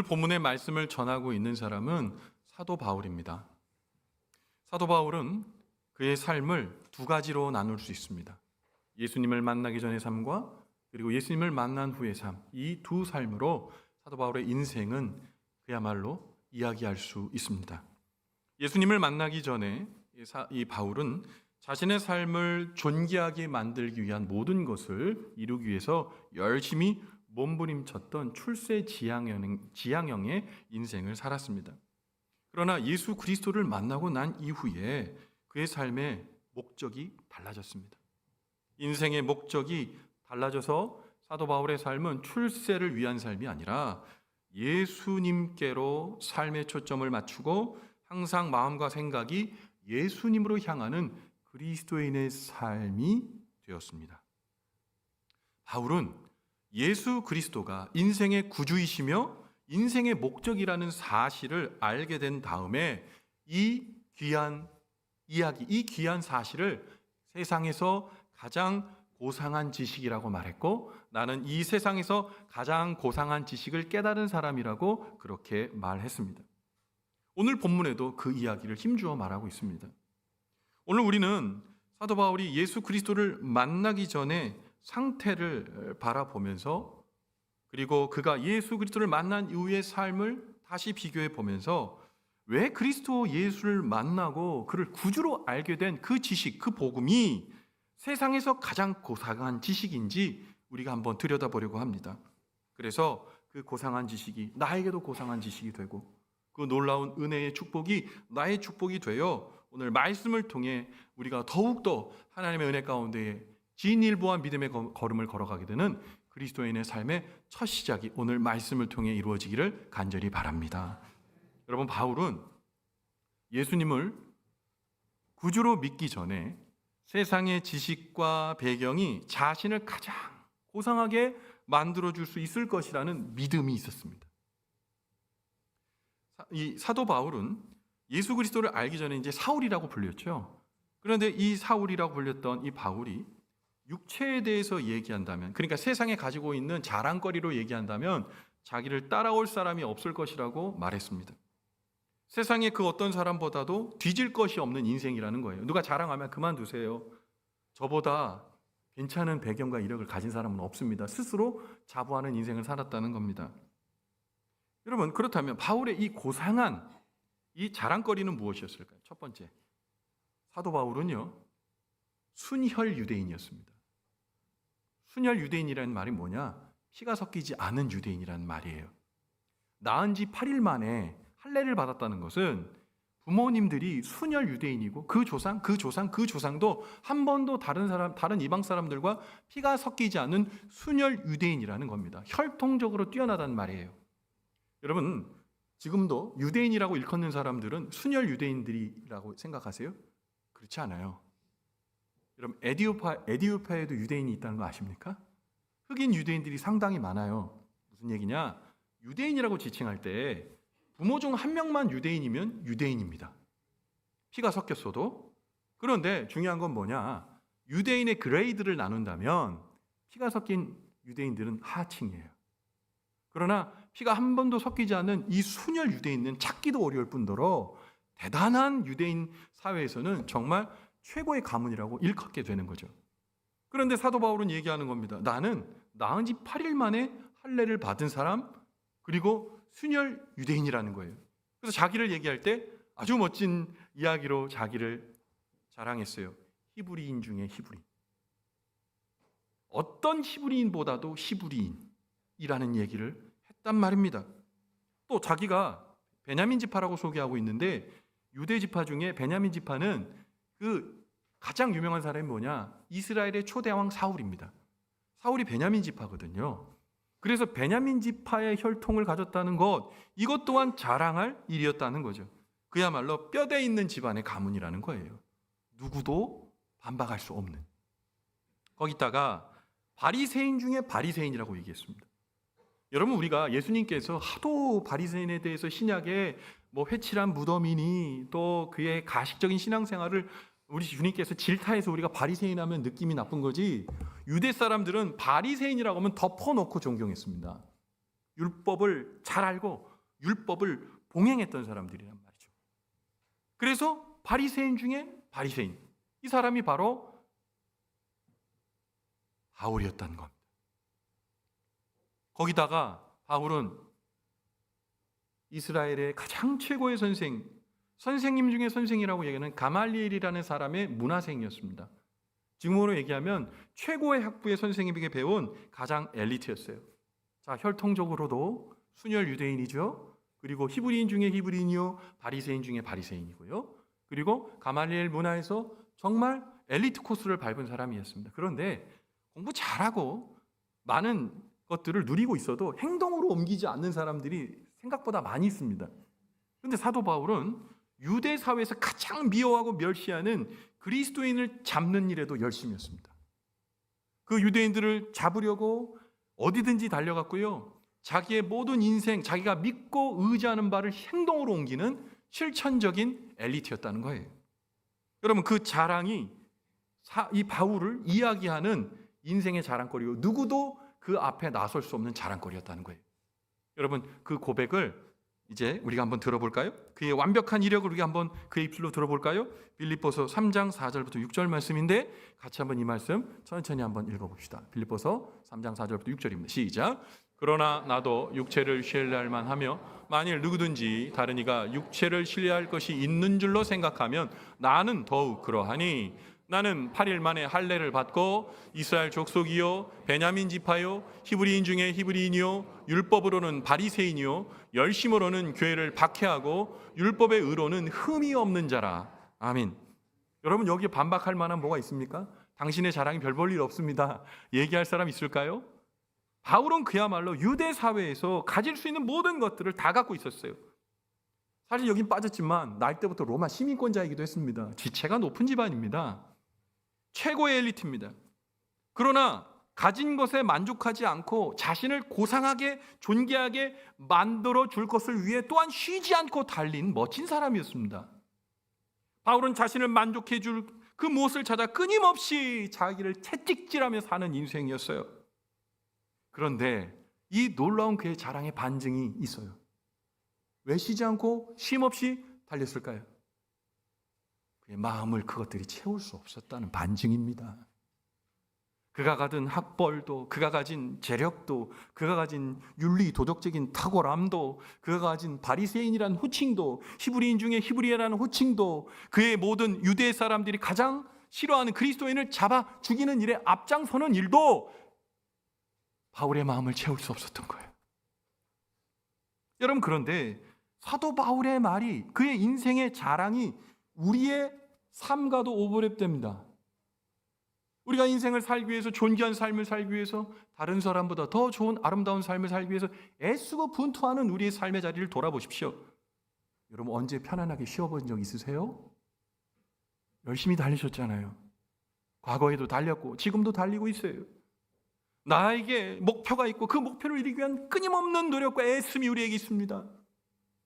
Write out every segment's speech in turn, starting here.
오늘 본문의 말씀을 전하고 있는 사람은 사도 바울입니다. 사도 바울은 그의 삶을 두 가지로 나눌 수 있습니다. 예수님을 만나기 전의 삶과 그리고 예수님을 만난 후의 삶, 이 두 삶으로 사도 바울의 인생은 그야말로 이야기할 수 있습니다. 예수님을 만나기 전에 이 바울은 자신의 삶을 존귀하게 만들기 위한 모든 것을 이루기 위해서 열심히 몸부림쳤던 출세지향형의 인생을 살았습니다. 그러나 예수 그리스도를 만나고 난 이후에 그의 삶의 목적이 달라졌습니다. 인생의 목적이 달라져서 사도 바울의 삶은 출세를 위한 삶이 아니라 예수님께로 삶의 초점을 맞추고 항상 마음과 생각이 예수님으로 향하는 그리스도인의 삶이 되었습니다. 바울은 예수 그리스도가 인생의 구주이시며 인생의 목적이라는 사실을 알게 된 다음에 이 귀한 이야기, 이 귀한 사실을 세상에서 가장 고상한 지식이라고 말했고, 나는 이 세상에서 가장 고상한 지식을 깨달은 사람이라고 그렇게 말했습니다. 오늘 본문에도 그 이야기를 힘주어 말하고 있습니다. 오늘 우리는 사도 바울이 예수 그리스도를 만나기 전에 상태를 바라보면서, 그리고 그가 예수 그리스도를 만난 이후의 삶을 다시 비교해 보면서 왜 그리스도 예수를 만나고 그를 구주로 알게 된 그 지식, 그 복음이 세상에서 가장 고상한 지식인지 우리가 한번 들여다보려고 합니다. 그래서 그 고상한 지식이 나에게도 고상한 지식이 되고 그 놀라운 은혜의 축복이 나의 축복이 되어 오늘 말씀을 통해 우리가 더욱더 하나님의 은혜 가운데 진일보한 믿음의 걸음을 걸어가게 되는 그리스도인의 삶의 첫 시작이 오늘 말씀을 통해 이루어지기를 간절히 바랍니다. 여러분, 바울은 예수님을 구주로 믿기 전에 세상의 지식과 배경이 자신을 가장 고상하게 만들어줄 수 있을 것이라는 믿음이 있었습니다. 이 사도 바울은 예수 그리스도를 알기 전에 이제 사울이라고 불렸죠. 그런데 이 사울이라고 불렸던 이 바울이 육체에 대해서 얘기한다면, 그러니까 세상에 가지고 있는 자랑거리로 얘기한다면 자기를 따라올 사람이 없을 것이라고 말했습니다. 세상에 그 어떤 사람보다도 뒤질 것이 없는 인생이라는 거예요. 누가 자랑하면 그만두세요. 저보다 괜찮은 배경과 이력을 가진 사람은 없습니다. 스스로 자부하는 인생을 살았다는 겁니다. 여러분, 그렇다면 바울의 이 고상한 이 자랑거리는 무엇이었을까요? 첫 번째, 사도 바울은요, 순혈 유대인이었습니다. 순혈 유대인이라는 말이 뭐냐? 피가 섞이지 않은 유대인이라는 말이에요. 낳은 지 8일 만에 할례를 받았다는 것은 부모님들이 순혈 유대인이고 그 조상도 한 번도 다른 이방 사람들과 피가 섞이지 않은 순혈 유대인이라는 겁니다. 혈통적으로 뛰어나다는 말이에요. 여러분, 지금도 유대인이라고 일컫는 사람들은 순혈 유대인들이라고 생각하세요? 그렇지 않아요. 여러분, 에디오피아에도 유대인이 있다는 거 아십니까? 흑인 유대인들이 상당히 많아요. 무슨 얘기냐? 유대인이라고 지칭할 때 부모 중 한 명만 유대인이면 유대인입니다. 피가 섞였어도. 그런데 중요한 건 뭐냐? 유대인의 그레이드를 나눈다면 피가 섞인 유대인들은 하층이에요. 그러나 피가 한 번도 섞이지 않는 이 순혈 유대인은 찾기도 어려울 뿐더러 대단한 유대인 사회에서는 정말 최고의 가문이라고 일컫게 되는 거죠. 그런데 사도 바울은 얘기하는 겁니다. 나는 낳은 지 8일 만에 할례를 받은 사람, 그리고 순혈 유대인이라는 거예요. 그래서 자기를 얘기할 때 아주 멋진 이야기로 자기를 자랑했어요. 히브리인 중에 히브리인. 어떤 히브리인보다도 히브리인이라는 얘기를 했단 말입니다. 또 자기가 베냐민 지파라고 소개하고 있는데 유대 지파 중에 베냐민 지파는 그 가장 유명한 사람이 뭐냐? 이스라엘의 초대왕 사울입니다. 사울이 베냐민 지파거든요. 그래서 베냐민 지파의 혈통을 가졌다는 것, 이것 또한 자랑할 일이었다는 거죠. 그야말로 뼈대 있는 집안의 가문이라는 거예요. 누구도 반박할 수 없는. 거기다가 바리새인 중에 바리새인이라고 얘기했습니다. 여러분, 우리가 예수님께서 하도 바리새인에 대해서 신약에 회칠한 무덤이니 또 그의 가식적인 신앙생활을 우리 주님께서 질타해서 우리가 바리새인 하면 느낌이 나쁜 거지, 유대 사람들은 바리새인이라고 하면 덮어놓고 존경했습니다. 율법을 잘 알고 율법을 봉행했던 사람들이란 말이죠. 그래서 바리새인 중에 바리새인, 이 사람이 바로 바울이었다는 겁니다. 거기다가 바울은 이스라엘의 가장 최고의 선생님 중에 선생이라고 얘기하는 가말리엘이라는 사람의 문화생이었습니다. 지금으로 얘기하면 최고의 학부의 선생님에게 배운 가장 엘리트였어요. 자, 혈통적으로도 순혈 유대인이죠. 그리고 히브리인 중에 히브리인이요, 바리새인 중에 바리새인이고요. 그리고 가말리엘 문화에서 정말 엘리트 코스를 밟은 사람이었습니다. 그런데 공부 잘하고 많은 것들을 누리고 있어도 행동으로 옮기지 않는 사람들이 생각보다 많이 있습니다. 그런데 사도 바울은 유대 사회에서 가장 미워하고 멸시하는 그리스도인을 잡는 일에도 열심히 했습니다. 그 유대인들을 잡으려고 어디든지 달려갔고요. 자기의 모든 인생, 자기가 믿고 의지하는 바를 행동으로 옮기는 실천적인 엘리트였다는 거예요. 여러분, 그 자랑이 이 바울을 이야기하는 인생의 자랑거리고 누구도 그 앞에 나설 수 없는 자랑거리였다는 거예요. 여러분, 그 고백을 이제 우리가 한번 들어볼까요? 그의 완벽한 이력을 우리가 한번 그의 입술로 들어볼까요? 빌립보서 3장 4절부터 6절 말씀인데 같이 한번 이 말씀 천천히 한번 읽어봅시다. 빌립보서 3장 4절부터 6절입니다. 시작. 그러나 나도 육체를 신뢰할 만하며 만일 누구든지 다른 이가 육체를 신뢰할 것이 있는 줄로 생각하면 나는 더욱 그러하니 나는 8일 만에 할례를 받고 이스라엘 족속이요 베냐민 지파요 히브리인 중에 히브리인이요 율법으로는 바리새인이요 열심으로는 교회를 박해하고 율법의 의로는 흠이 없는 자라. 아멘. 여러분, 여기에 반박할 만한 뭐가 있습니까? 당신의 자랑이 별 볼 일 없습니다. 얘기할 사람 있을까요? 바울은 그야말로 유대 사회에서 가질 수 있는 모든 것들을 다 갖고 있었어요. 사실 여긴 빠졌지만 날 때부터 로마 시민권자이기도 했습니다. 지체가 높은 집안입니다. 최고의 엘리트입니다. 그러나 가진 것에 만족하지 않고 자신을 고상하게 존귀하게 만들어 줄 것을 위해 또한 쉬지 않고 달린 멋진 사람이었습니다. 바울은 자신을 만족해 줄 그 무엇을 찾아 끊임없이 자기를 채찍질하며 사는 인생이었어요. 그런데 이 놀라운 그의 자랑의 반증이 있어요. 왜 쉬지 않고 쉼없이 달렸을까요? 그의 마음을 그것들이 채울 수 없었다는 반증입니다. 그가 가진 학벌도, 그가 가진 재력도, 그가 가진 윤리 도덕적인 탁월함도, 그가 가진 바리새인이라는 호칭도, 히브리인 중에 히브리라는 호칭도, 그의 모든 유대 사람들이 가장 싫어하는 그리스도인을 잡아 죽이는 일에 앞장서는 일도 바울의 마음을 채울 수 없었던 거예요. 여러분, 그런데 사도 바울의 말이, 그의 인생의 자랑이 우리의 삶과도 오버랩됩니다. 우리가 인생을 살기 위해서, 존귀한 삶을 살기 위해서, 다른 사람보다 더 좋은 아름다운 삶을 살기 위해서 애쓰고 분투하는 우리의 삶의 자리를 돌아보십시오. 여러분, 언제 편안하게 쉬어본 적 있으세요? 열심히 달리셨잖아요. 과거에도 달렸고 지금도 달리고 있어요. 나에게 목표가 있고 그 목표를 이루기 위한 끊임없는 노력과 애씀이 우리에게 있습니다.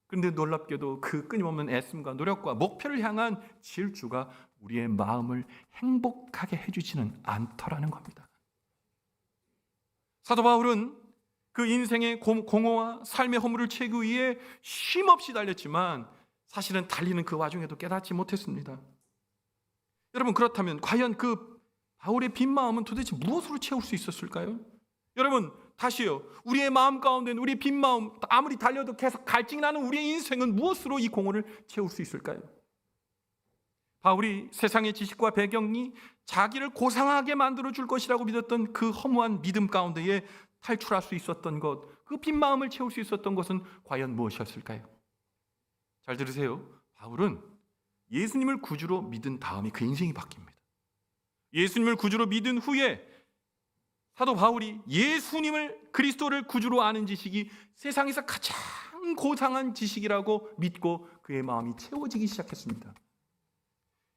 그런데 놀랍게도 그 끊임없는 애씀과 노력과 목표를 향한 질주가 우리의 마음을 행복하게 해주지는 않더라는 겁니다. 사도 바울은 그 인생의 공허와 삶의 허물을 채우기 위해 쉼없이 달렸지만 사실은 달리는 그 와중에도 깨닫지 못했습니다. 여러분, 그렇다면 과연 그 바울의 빈 마음은 도대체 무엇으로 채울 수 있었을까요? 여러분, 다시요. 우리의 마음 가운데는 우리의 빈 마음, 아무리 달려도 계속 갈증나는 우리의 인생은 무엇으로 이 공허를 채울 수 있을까요? 바울이 세상의 지식과 배경이 자기를 고상하게 만들어 줄 것이라고 믿었던 그 허무한 믿음 가운데에 탈출할 수 있었던 것, 그 빈 마음을 채울 수 있었던 것은 과연 무엇이었을까요? 잘 들으세요. 바울은 예수님을 구주로 믿은 다음에 그 인생이 바뀝니다. 예수님을 구주로 믿은 후에 사도 바울이 예수님을, 그리스도를 구주로 아는 지식이 세상에서 가장 고상한 지식이라고 믿고 그의 마음이 채워지기 시작했습니다.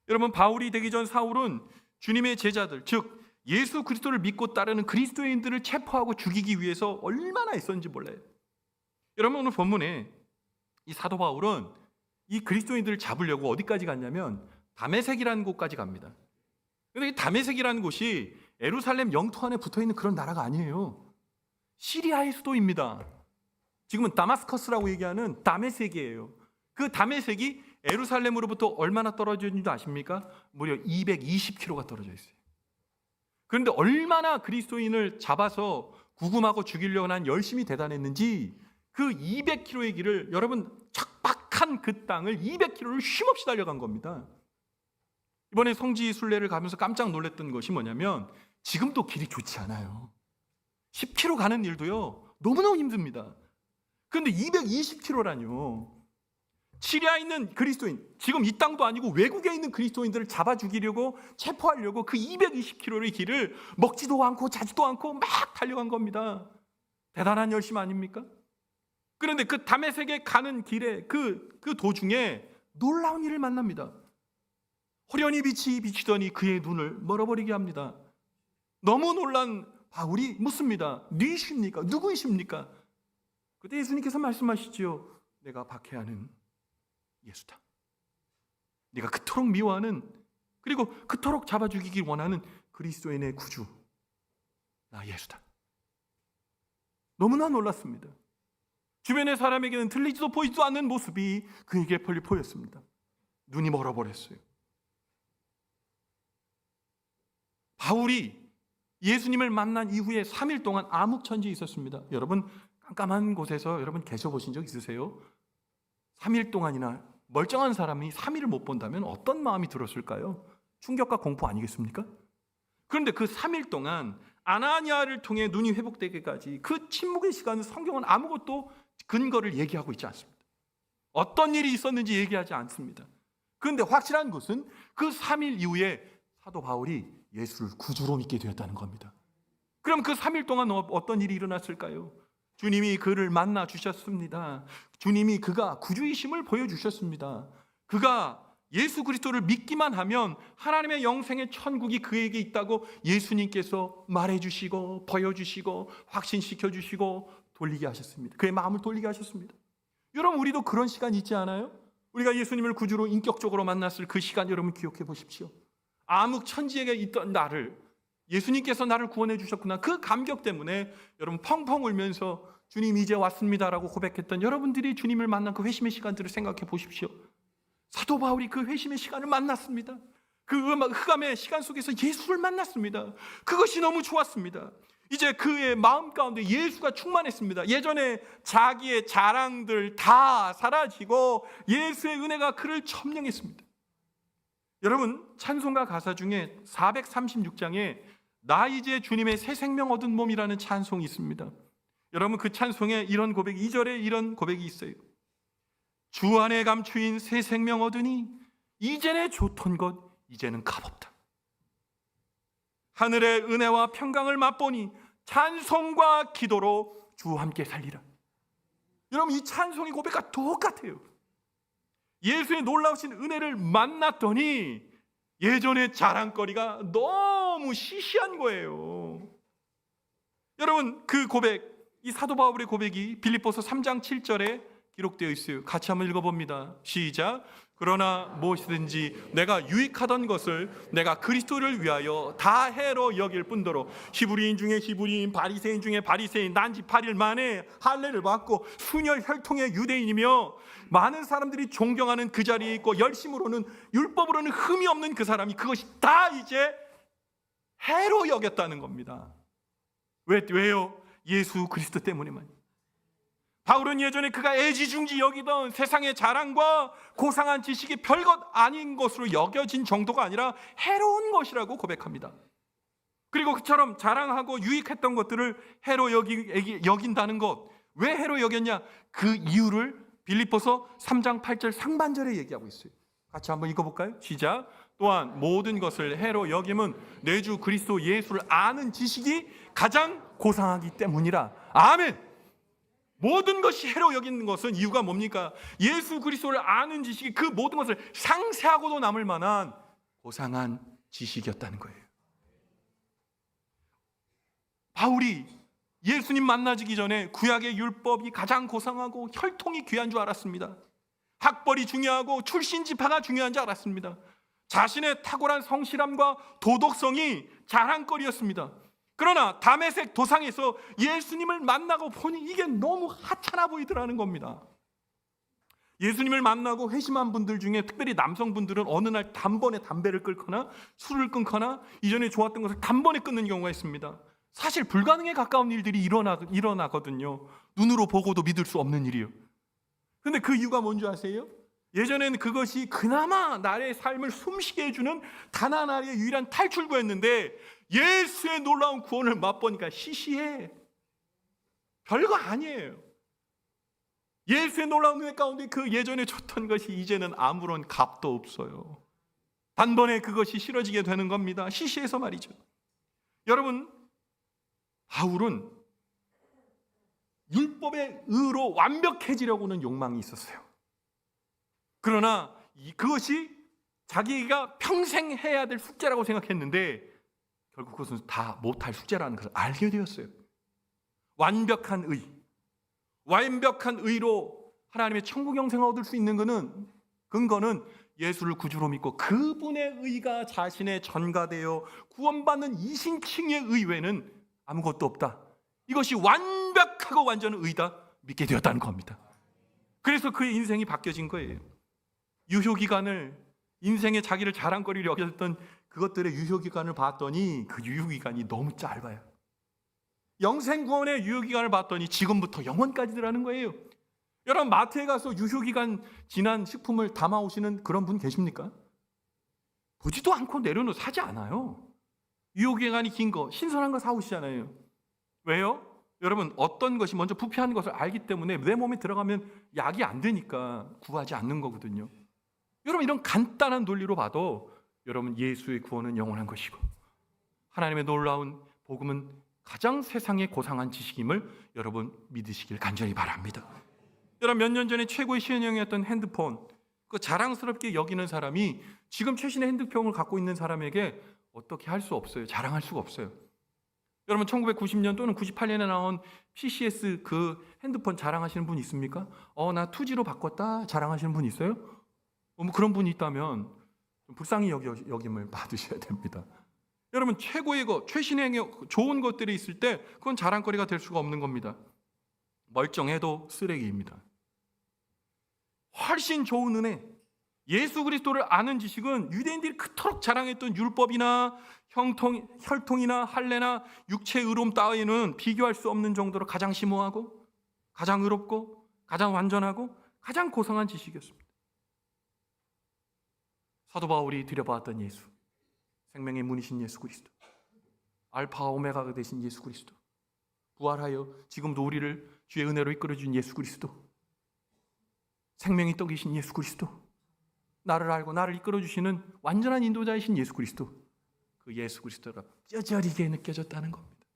여러분, 바울이 되기 전 사울은 주님의 제자들, 즉 예수 그리스도를 믿고 따르는 그리스도인들을 체포하고 죽이기 위해서 얼마나 애썼는지 몰라요. 여러분, 오늘 본문에 이 사도 바울은 이 그리스도인들을 잡으려고 어디까지 갔냐면 다메섹이라는 곳까지 갑니다. 그런데 이 다메섹이라는 곳이 예루살렘 영토 안에 붙어있는 그런 나라가 아니에요. 시리아의 수도입니다. 지금은 다마스커스라고 얘기하는 다메섹이에요. 그 다메섹이 예루살렘으로부터 얼마나 떨어져 있는지 아십니까? 무려 220km가 떨어져 있어요. 그런데 얼마나 그리스도인을 잡아서 구금하고 죽이려고 한 열심이 대단했는지 그 200km의 길을, 여러분, 척박한 그 땅을 200km를 쉼없이 달려간 겁니다. 이번에 성지 순례를 가면서 깜짝 놀랐던 것이 뭐냐면 지금도 길이 좋지 않아요. 10km 가는 일도요 너무너무 힘듭니다. 그런데 220km라뇨. 시리아에 있는 그리스도인, 지금 이 땅도 아니고 외국에 있는 그리스도인들을 잡아 죽이려고, 체포하려고 그 220km의 길을 먹지도 않고 자지도 않고 막 달려간 겁니다. 대단한 열심 아닙니까? 그런데 그 다메섹에 가는 길에 그 도중에 놀라운 일을 만납니다. 호련히 빛이 비치더니 그의 눈을 멀어버리게 합니다. 너무 놀란 바울이 묻습니다. 누구십니까? 누구이십니까? 그때 예수님께서 말씀하시지요. 내가 박해하는 예수다. 네가 그토록 미워하는, 그리고 그토록 잡아 죽이길 원하는 그리스도인의 구주, 나 예수다. 너무나 놀랐습니다. 주변의 사람에게는 들리지도 보이지도 않는 모습이 그에게 멀리 보였습니다. 눈이 멀어버렸어요. 바울이 예수님을 만난 이후에 3일 동안 암흑천지에 있었습니다. 여러분, 깜깜한 곳에서 여러분 계셔보신 적 있으세요? 3일 동안이나 멀쩡한 사람이 3일을 못 본다면 어떤 마음이 들었을까요? 충격과 공포 아니겠습니까? 그런데 그 3일 동안 아나니아를 통해 눈이 회복되기까지 그 침묵의 시간은 성경은 아무것도 근거를 얘기하고 있지 않습니다. 어떤 일이 있었는지 얘기하지 않습니다. 그런데 확실한 것은 그 3일 이후에 사도 바울이 예수를 구주로 믿게 되었다는 겁니다. 그럼 그 3일 동안 어떤 일이 일어났을까요? 주님이 그를 만나 주셨습니다. 주님이 그가 구주이심을 보여주셨습니다. 그가 예수 그리스도를 믿기만 하면 하나님의 영생의 천국이 그에게 있다고 예수님께서 말해주시고 보여주시고 확신시켜주시고 돌리게 하셨습니다. 그의 마음을 돌리게 하셨습니다. 여러분, 우리도 그런 시간 있지 않아요? 우리가 예수님을 구주로 인격적으로 만났을 그 시간 여러분 기억해 보십시오. 암흑천지에 있던 나를, 예수님께서 나를 구원해 주셨구나, 그 감격 때문에 여러분 펑펑 울면서 주님 이제 왔습니다라고 고백했던 여러분들이 주님을 만난 그 회심의 시간들을 생각해 보십시오. 사도 바울이 그 회심의 시간을 만났습니다. 그 흑암의 시간 속에서 예수를 만났습니다. 그것이 너무 좋았습니다. 이제 그의 마음 가운데 예수가 충만했습니다. 예전에 자기의 자랑들 다 사라지고 예수의 은혜가 그를 점령했습니다. 여러분, 찬송가 가사 중에 436장에 나 이제 주님의 새 생명 얻은 몸이라는 찬송이 있습니다. 여러분, 그 찬송에 이런 고백, 2절에 이런 고백이 있어요. 주 안에 감추인 새 생명 얻으니 이전에 좋던 것 이제는 값없다. 하늘의 은혜와 평강을 맛보니 찬송과 기도로 주 함께 살리라. 여러분, 이 찬송의 고백과 똑같아요. 예수의 놀라우신 은혜를 만났더니 예전의 자랑거리가 너무 시시한 거예요. 여러분, 그 고백, 이 사도 바울의 고백이 빌립보서 3장 7절에 기록되어 있어요. 같이 한번 읽어봅니다. 시작. 그러나 무엇이든지 내가 유익하던 것을 내가 그리스도를 위하여 다 해로 여길 뿐더러 히브리인 중에 히브리인, 바리새인 중에 바리새인, 난지 8일 만에 할례를 받고 순혈 혈통의 유대인이며 많은 사람들이 존경하는 그 자리에 있고 열심으로는, 율법으로는 흠이 없는 그 사람이 그것이 다 이제 해로 여겼다는 겁니다. 왜요? 예수 그리스도 때문에만. 바울은 예전에 그가 애지중지 여기던 세상의 자랑과 고상한 지식이 별것 아닌 것으로 여겨진 정도가 아니라 해로운 것이라고 고백합니다. 그리고 그처럼 자랑하고 유익했던 것들을 해로 여긴다는 것, 왜 해로 여겼냐? 그 이유를 빌립보서 3장 8절 상반절에 얘기하고 있어요. 같이 한번 읽어볼까요? 시작. 또한 모든 것을 해로 여김은 내 주 그리스도 예수를 아는 지식이 가장 고상하기 때문이라. 아멘. 모든 것이 해로 여기는 것은 이유가 뭡니까? 예수 그리스도를 아는 지식이 그 모든 것을 상세하고도 남을 만한 고상한 지식이었다는 거예요. 바울이 예수님 만나기 전에 구약의 율법이 가장 고상하고 혈통이 귀한 줄 알았습니다. 학벌이 중요하고 출신 지파가 중요한 줄 알았습니다. 자신의 탁월한 성실함과 도덕성이 자랑거리였습니다. 그러나 다메섹 도상에서 예수님을 만나고 보니 이게 너무 하찮아 보이더라는 겁니다. 예수님을 만나고 회심한 분들 중에 특별히 남성분들은 어느 날 단번에 담배를 끊거나 술을 끊거나 이전에 좋았던 것을 단번에 끊는 경우가 있습니다. 사실 불가능에 가까운 일들이 일어나거든요. 눈으로 보고도 믿을 수 없는 일이요. 근데 그 이유가 뭔지 아세요? 예전에는 그것이 그나마 나의 삶을 숨쉬게 해주는 단 하나의 유일한 탈출구였는데 예수의 놀라운 구원을 맛보니까 시시해. 별거 아니에요. 예수의 놀라운 은혜 가운데 그 예전에 줬던 것이 이제는 아무런 값도 없어요. 단번에 그것이 싫어지게 되는 겁니다. 시시해서 말이죠. 여러분, 바울은 율법의 의로 완벽해지려고는 욕망이 있었어요. 그러나 그것이 자기가 평생 해야 될 숙제라고 생각했는데 결국 그것은 다 못할 숙제라는 것을 알게 되었어요. 완벽한 의로 하나님의 천국 영생을 얻을 수 있는 근거는 예수를 구주로 믿고 그분의 의가 자신의 전가되어 구원받는 이신칭의 의 외에는 아무것도 없다. 이것이 완벽하고 완전한 의다 믿게 되었다는 겁니다. 그래서 그의 인생이 바뀌어진 거예요. 유효기간을 인생의 자기를 자랑거리로 여겼던 그것들의 유효기간을 봤더니 그 유효기간이 너무 짧아요. 영생구원의 유효기간을 봤더니 지금부터 영원까지라는 거예요. 여러분, 마트에 가서 유효기간 지난 식품을 담아오시는 그런 분 계십니까? 보지도 않고 사지 않아요. 유효기간이 긴 거, 신선한 거 사오시잖아요. 왜요? 여러분, 어떤 것이 먼저 부패한 것을 알기 때문에 내 몸에 들어가면 약이 안 되니까 구하지 않는 거거든요. 여러분, 이런 간단한 논리로 봐도 여러분, 예수의 구원은 영원한 것이고 하나님의 놀라운 복음은 가장 세상에 고상한 지식임을 여러분 믿으시길 간절히 바랍니다. 여러분, 몇 년 전에 최고의 시행령이었던 핸드폰, 그 자랑스럽게 여기는 사람이 지금 최신의 핸드폰을 갖고 있는 사람에게 어떻게 할 수 없어요. 자랑할 수가 없어요. 여러분, 1990년 또는 98년에 나온 PCS 그 핸드폰 자랑하시는 분 있습니까? 나 2G로 바꿨다 자랑하시는 분 있어요? 뭐 그런 분이 있다면 좀 불쌍히 여김을 받으셔야 됩니다. 여러분, 최고의 최신의 좋은 것들이 있을 때 그건 자랑거리가 될 수가 없는 겁니다. 멀쩡해도 쓰레기입니다. 훨씬 좋은 은혜, 예수 그리스도를 아는 지식은 유대인들이 그토록 자랑했던 율법이나 혈통이나 할례나 육체의 의로움 따위는 비교할 수 없는 정도로 가장 심오하고 가장 의롭고 가장 완전하고 가장 고상한 지식이었습니다. 사도 바울이 들여보았던 예수, 생명의 문이신 예수 그리스도, 알파와 오메가가 되신 예수 그리스도, 부활하여 지금도 우리를 주의 은혜로 이끌어준 예수 그리스도, 생명의 떡이신 예수 그리스도, 나를 알고 나를 이끌어주시는 완전한 인도자이신 예수 그리스도, 그 예수 그리스도가 뼈저리게 느껴졌다는 겁니다.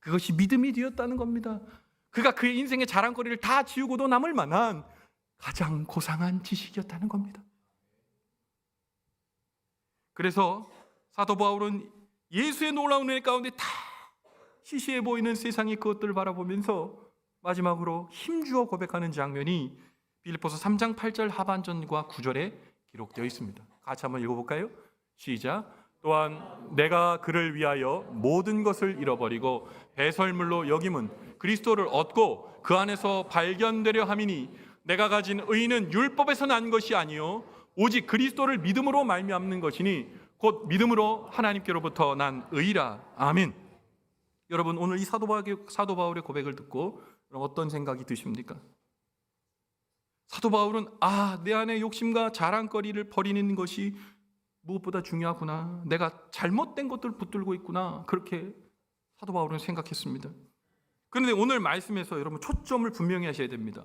그것이 믿음이 되었다는 겁니다. 그가 그의 인생의 자랑거리를 다 지우고도 남을 만한 가장 고상한 지식이었다는 겁니다. 그래서 사도 바울은 예수의 놀라운 은혜 가운데 다 시시해 보이는 세상의 그것들을 바라보면서 마지막으로 힘주어 고백하는 장면이 빌립보서 3장 8절 하반전과 9절에 기록되어 있습니다. 같이 한번 읽어볼까요? 시작. 또한 내가 그를 위하여 모든 것을 잃어버리고 배설물로 여김은 그리스도를 얻고 그 안에서 발견되려 함이니 내가 가진 의는 율법에서 난 것이 아니요 오직 그리스도를 믿음으로 말미암는 것이니 곧 믿음으로 하나님께로부터 난 의라. 아멘. 여러분, 오늘 이 사도 바울의 고백을 듣고 어떤 생각이 드십니까? 사도 바울은 내 안에 욕심과 자랑거리를 버리는 것이 무엇보다 중요하구나, 내가 잘못된 것들을 붙들고 있구나, 그렇게 사도 바울은 생각했습니다. 그런데 오늘 말씀에서 여러분 초점을 분명히 하셔야 됩니다.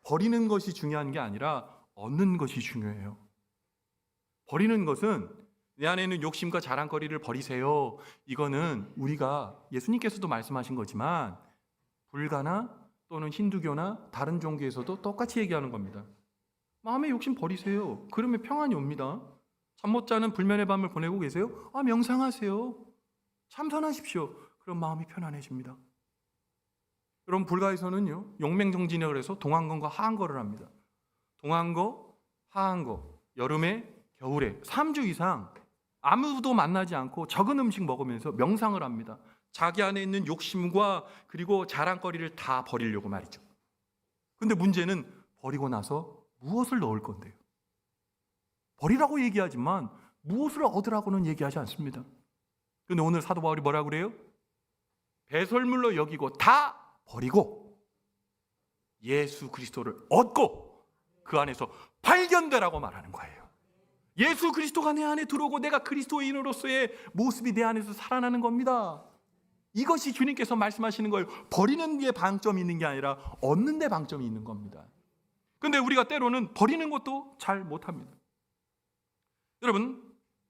버리는 것이 중요한 게 아니라 얻는 것이 중요해요. 버리는 것은 내 안에 있는 욕심과 자랑거리를 버리세요. 이거는 우리가 예수님께서도 말씀하신 거지만 불가나 또는 힌두교나 다른 종교에서도 똑같이 얘기하는 겁니다. 마음의 욕심 버리세요. 그러면 평안이 옵니다. 잠 못 자는 불면의 밤을 보내고 계세요? 명상하세요. 참선하십시오. 그럼 마음이 편안해집니다. 여러분, 불가에서는요 용맹정진이라고 해서 동안거과 하한거를 합니다. 동안거, 하한거, 여름에 겨울에 3주 이상 아무도 만나지 않고 적은 음식 먹으면서 명상을 합니다. 자기 안에 있는 욕심과 그리고 자랑거리를 다 버리려고 말이죠. 근데 문제는 버리고 나서 무엇을 넣을 건데요? 버리라고 얘기하지만 무엇을 얻으라고는 얘기하지 않습니다. 근데 오늘 사도 바울이 뭐라고 그래요? 배설물로 여기고 다 버리고 예수 그리스도를 얻고 그 안에서 발견되라고 말하는 거예요. 예수 그리스도가 내 안에 들어오고 내가 그리스도인으로서의 모습이 내 안에서 살아나는 겁니다. 이것이 주님께서 말씀하시는 거예요. 버리는 데 방점이 있는 게 아니라 얻는 데 방점이 있는 겁니다. 근데 우리가 때로는 버리는 것도 잘 못합니다. 여러분,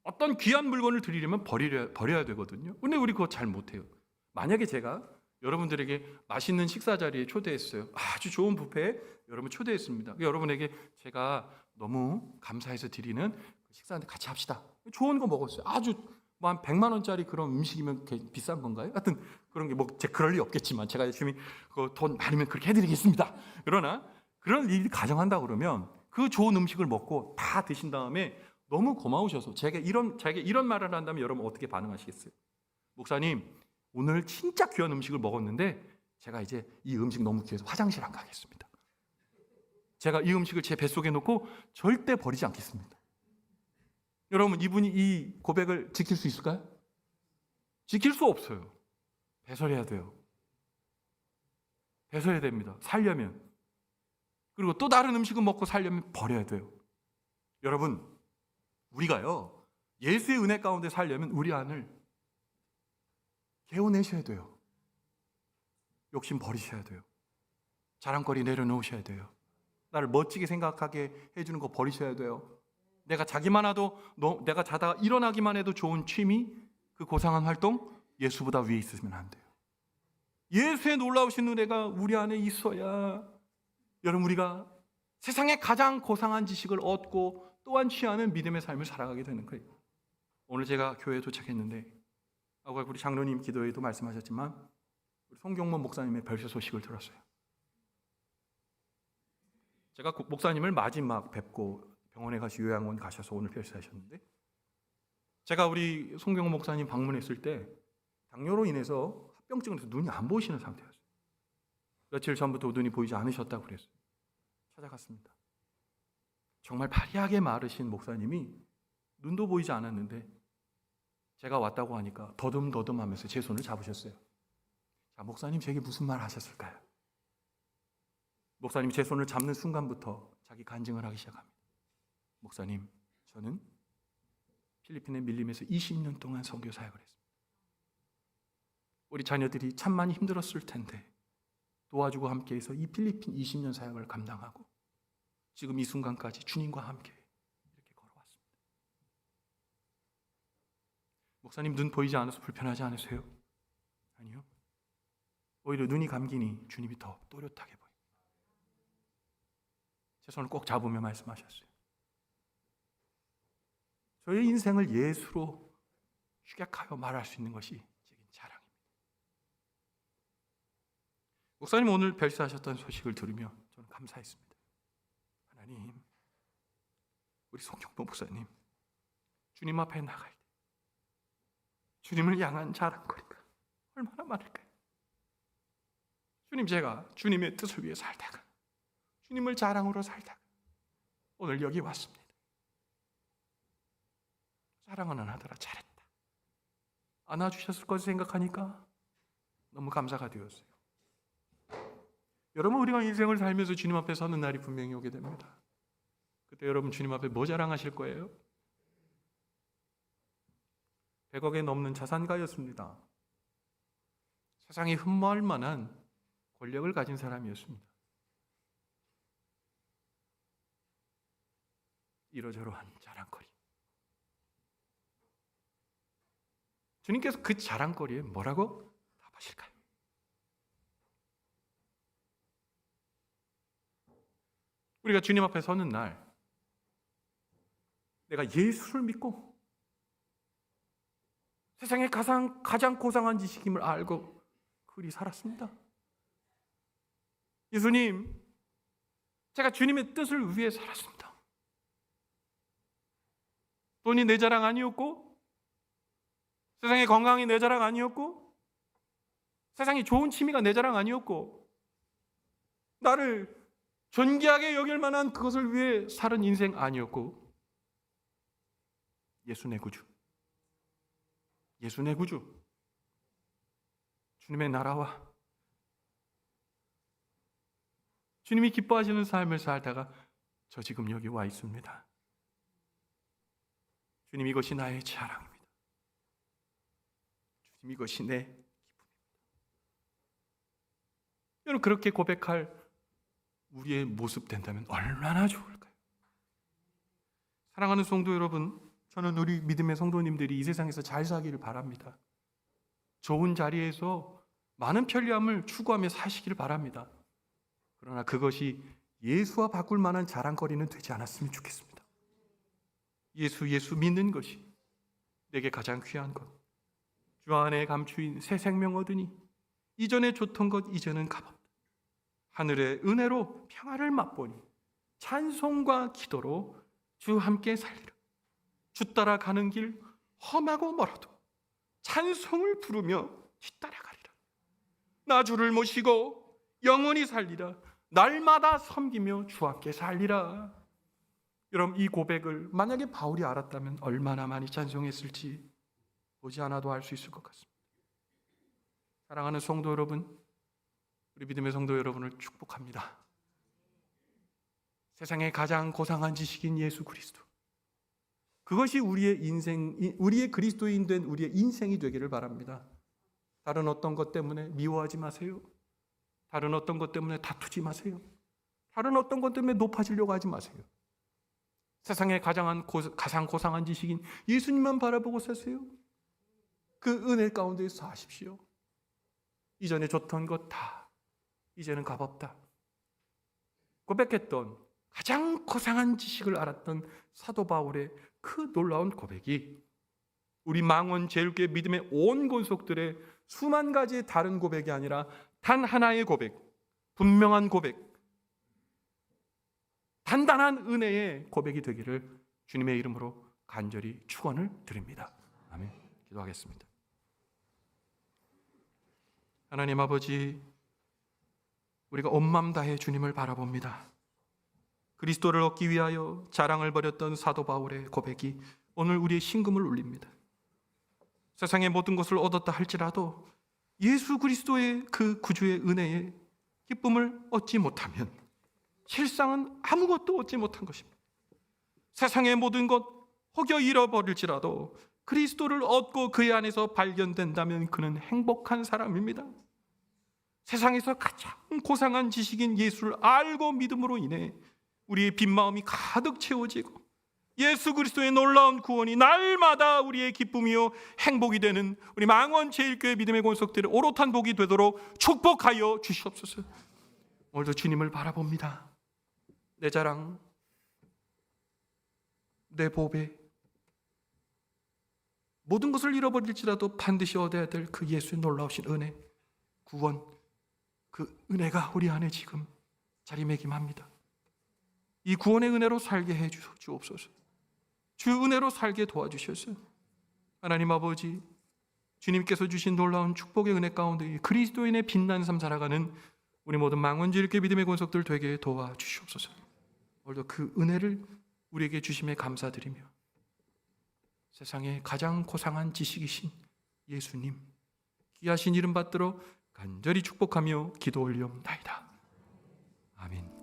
어떤 귀한 물건을 드리려면 버려야 되거든요. 근데 우리 그거 잘 못해요. 만약에 제가 여러분들에게 맛있는 식사 자리에 초대했어요. 아주 좋은 뷔페에 여러분 초대했습니다. 여러분에게 제가 너무 감사해서 드리는 식사인데 같이 합시다. 좋은 거 먹었어요. 아주 뭐 한 100만 원짜리 그런 음식이면 비싼 건가요? 하여튼 그런 게 뭐 그럴 리 없겠지만 제가 열심히 돈 많으면 그렇게 해드리겠습니다. 그러나 그런 일이 가정한다 그러면 그 좋은 음식을 먹고 다 드신 다음에 너무 고마우셔서 제가 이런 말을 한다면 여러분 어떻게 반응하시겠어요? 목사님, 오늘 진짜 귀한 음식을 먹었는데 제가 이제 이 음식 너무 귀해서 화장실 안 가겠습니다. 제가 이 음식을 제 뱃속에 넣고 절대 버리지 않겠습니다. 여러분, 이분이 이 고백을 지킬 수 있을까요? 지킬 수 없어요. 배설해야 돼요. 배설해야 됩니다. 살려면. 그리고 또 다른 음식을 먹고 살려면 버려야 돼요. 여러분, 우리가요, 예수의 은혜 가운데 살려면 우리 안을 개어내셔야 돼요. 욕심 버리셔야 돼요. 자랑거리 내려놓으셔야 돼요. 나를 멋지게 생각하게 해주는 거 버리셔야 돼요. 내가 자기만 하도, 내가 자다가 일어나기만 해도 좋은 취미, 그 고상한 활동, 예수보다 위에 있으면 안 돼요. 예수의 놀라우신 은혜가 우리 안에 있어야 여러분 우리가 세상의 가장 고상한 지식을 얻고 또한 취하는 믿음의 삶을 살아가게 되는 거예요. 오늘 제가 교회에 도착했는데 아까 우리 장로님 기도회도 말씀하셨지만 우리 송경문 목사님의 별세 소식을 들었어요. 제가 목사님을 마지막 뵙고 병원에 가서 요양원 가셔서 오늘 별세하셨는데 제가 우리 송경문 목사님 방문했을 때 당뇨로 인해서 합병증을 해서 눈이 안 보이시는 상태였어요. 며칠 전부터 눈이 보이지 않으셨다고 그랬어요. 찾아갔습니다. 정말 파리하게 마르신 목사님이 눈도 보이지 않았는데 제가 왔다고 하니까 더듬더듬 하면서 제 손을 잡으셨어요. 자, 목사님 제게 무슨 말 하셨을까요? 목사님이 제 손을 잡는 순간부터 자기 간증을 하기 시작합니다. 목사님, 저는 필리핀의 밀림에서 20년 동안 선교 사역을 했습니다. 우리 자녀들이 참 많이 힘들었을 텐데 도와주고 함께해서 이 필리핀 20년 사역을 감당하고 지금 이 순간까지 주님과 함께 이렇게 걸어왔습니다. 목사님 눈 보이지 않아서 불편하지 않으세요? 아니요. 오히려 눈이 감기니 주님이 더 또렷하게 보입니다. 제 손을 꼭 잡으며 말씀하셨어요. 저의 인생을 예수로 축약하여 말할 수 있는 것이 제겐 자랑입니다. 목사님 오늘 별세하셨던 소식을 들으며 저는 감사했습니다. 하나님, 우리 송경보 목사님 주님 앞에 나갈 때 주님을 향한 자랑거리가 얼마나 많을까요? 주님, 제가 주님의 뜻을 위해 살다가 주님을 자랑으로 살다가 오늘 여기 왔습니다. 자랑은 안 하더라. 잘했다. 안아주셨을 것을 생각하니까 너무 감사가 되었어요. 여러분, 우리가 인생을 살면서 주님 앞에 서는 날이 분명히 오게 됩니다. 그때 여러분 주님 앞에 뭐 자랑하실 거예요? 100억에 넘는 자산가였습니다. 세상에 흠모할 만한 권력을 가진 사람이었습니다. 이러저러한 자랑거리. 주님께서 그 자랑거리에 뭐라고 답하실까요? 우리가 주님 앞에 서는 날 내가 예수를 믿고 세상에 가장 고상한 지식임을 알고 그리 살았습니다. 예수님, 제가 주님의 뜻을 위해 살았습니다. 돈이 내 자랑 아니었고 세상의 건강이 내 자랑 아니었고, 세상에 좋은 취미가 내 자랑 아니었고, 나를 존귀하게 여길 만한 그것을 위해 살은 인생 아니었고, 예수 내 구주, 예수 내 구주, 주님의 나라와 주님이 기뻐하시는 삶을 살다가 저 지금 여기 와 있습니다. 주님, 이것이 나의 자랑입니다. 주님, 이것이 내 기쁨입니다. 여러분, 그렇게 고백할 우리의 모습 된다면 얼마나 좋을까요? 사랑하는 성도 여러분, 저는 우리 믿음의 성도님들이 이 세상에서 잘 사기를 바랍니다. 좋은 자리에서 많은 편리함을 추구하며 사시기를 바랍니다. 그러나 그것이 예수와 바꿀 만한 자랑거리는 되지 않았으면 좋겠습니다. 예수 믿는 것이 내게 가장 귀한 것. 주 안에 감추인 새 생명 얻으니 이전에 좋던 것 이제는 값없다. 하늘의 은혜로 평화를 맛보니 찬송과 기도로 주 함께 살리라. 주 따라 가는 길 험하고 멀어도 찬송을 부르며 뒤따라가리라. 나 주를 모시고 영원히 살리라. 날마다 섬기며 주 함께 살리라. 여러분, 이 고백을 만약에 바울이 알았다면 얼마나 많이 찬송했을지 보지 않아도 알 수 있을 것 같습니다. 사랑하는 성도 여러분, 우리 믿음의 성도 여러분을 축복합니다. 세상의 가장 고상한 지식인 예수 그리스도, 그것이 우리의 인생, 우리의 그리스도인 된 우리의 인생이 되기를 바랍니다. 다른 어떤 것 때문에 미워하지 마세요. 다른 어떤 것 때문에 다투지 마세요. 다른 어떤 것 때문에 높아지려고 하지 마세요. 세상의 가장 고상한 지식인 예수님만 바라보고 사세요. 그 은혜 가운데 사십시오. 이전에 좋던 것 다 이제는 값없다. 고백했던 가장 고상한 지식을 알았던 사도 바울의 그 놀라운 고백이 우리 망원 제일교회 믿음의 온 권속들의 수만 가지의 다른 고백이 아니라 단 하나의 고백, 분명한 고백, 단단한 은혜의 고백이 되기를 주님의 이름으로 간절히 축원을 드립니다. 아멘. 기도하겠습니다. 하나님 아버지, 우리가 온 마음 다해 주님을 바라봅니다. 그리스도를 얻기 위하여 자랑을 벌였던 사도 바울의 고백이 오늘 우리의 심금을 울립니다. 세상의 모든 것을 얻었다 할지라도 예수 그리스도의 그 구주의 은혜의 기쁨을 얻지 못하면 실상은 아무것도 얻지 못한 것입니다. 세상의 모든 것 혹여 잃어버릴지라도 그리스도를 얻고 그의 안에서 발견된다면 그는 행복한 사람입니다. 세상에서 가장 고상한 지식인 예수를 알고 믿음으로 인해 우리의 빈 마음이 가득 채워지고 예수 그리스도의 놀라운 구원이 날마다 우리의 기쁨이요 행복이 되는 우리 망원 제일교회 믿음의 권속들의 오롯한 복이 되도록 축복하여 주시옵소서. 오늘도 주님을 바라봅니다. 내 자랑, 내 보배, 모든 것을 잃어버릴지라도 반드시 얻어야 될 그 예수의 놀라우신 은혜, 구원, 그 은혜가 우리 안에 지금 자리매김합니다. 이 구원의 은혜로 살게 해 주옵소서. 주 은혜로 살게 도와주셔서 하나님 아버지, 주님께서 주신 놀라운 축복의 은혜 가운데 그리스도인의 빛난 삶 살아가는 우리 모든 망원주일교회 믿음의 권속들 되게 도와주시옵소서. 오늘도 그 은혜를 우리에게 주심에 감사드리며 세상의 가장 고상한 지식이신 예수님 귀하신 이름 받들어 간절히 축복하며 기도 올리옵나이다. 아멘.